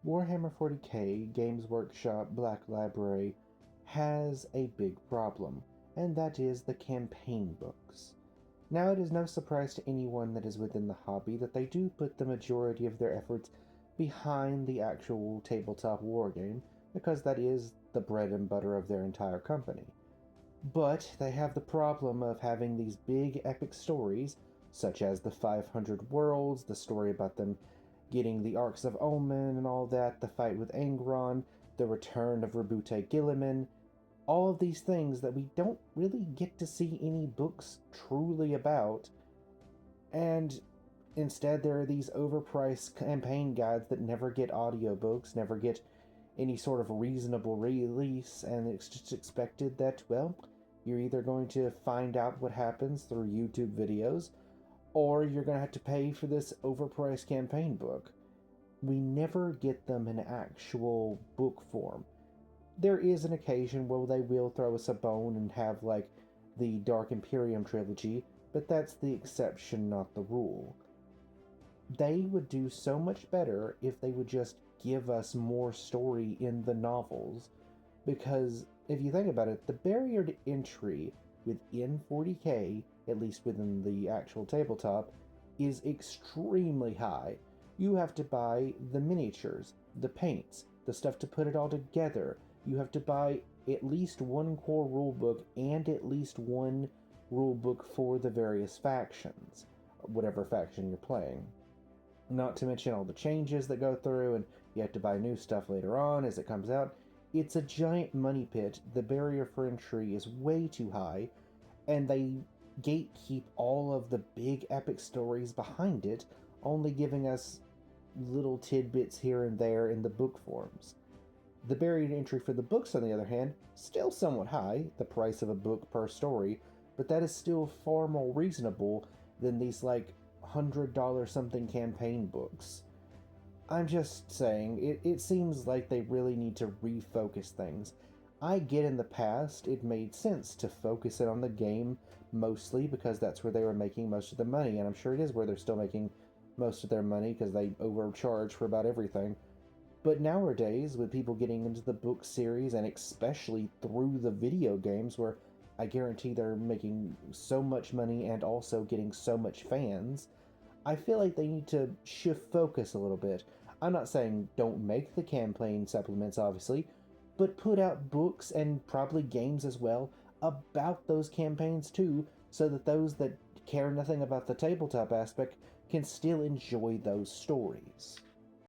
Warhammer 40k Games Workshop Black Library has a big problem, and that is the campaign books. Now, it is no surprise to anyone that is within the hobby that they do put the majority of their efforts behind the actual tabletop wargame, because that is the bread and butter of their entire company. But they have the problem of having these big epic stories, such as the 500 Worlds, the story about them getting the Arks of Omen and all that, the fight with Angron, the return of Rabute Guilliman, all of these things that we don't really get to see any books truly about, and instead there are these overpriced campaign guides that never get audiobooks, never get any sort of reasonable release, and it's just expected that, well, you're either going to find out what happens through YouTube videos, or you're going to have to pay for this overpriced campaign book. We never get them in actual book form. There is an occasion where they will throw us a bone and have, like, the Dark Imperium trilogy, but that's the exception, not the rule. They would do so much better if they would just give us more story in the novels, because if you think about it, the barrier to entry within 40k, at least within the actual tabletop, is extremely high. You have to buy the miniatures, the paints, the stuff to put it all together. You have to buy at least one core rulebook and at least one rulebook for the various factions, whatever faction you're playing. Not to mention all the changes that go through, and you have to buy new stuff later on as it comes out. It's a giant money pit. The barrier for entry is way too high, and they gatekeep all of the big epic stories behind it, only giving us little tidbits here and there in the book forms. The barrier to entry for the books, on the other hand, still somewhat high, the price of a book per story, but that is still far more reasonable than these, like, $100 something campaign books. I'm just saying, it seems like they really need to refocus things. I get in the past it made sense to focus it on the game mostly because that's where they were making most of the money, and I'm sure it is where they're still making most of their money because they overcharge for about everything. But nowadays, with people getting into the book series, and especially through the video games, where I guarantee they're making so much money and also getting so much fans, I feel like they need to shift focus a little bit. I'm not saying don't make the campaign supplements, obviously, but put out books and probably games as well about those campaigns too, so that those that care nothing about the tabletop aspect can still enjoy those stories.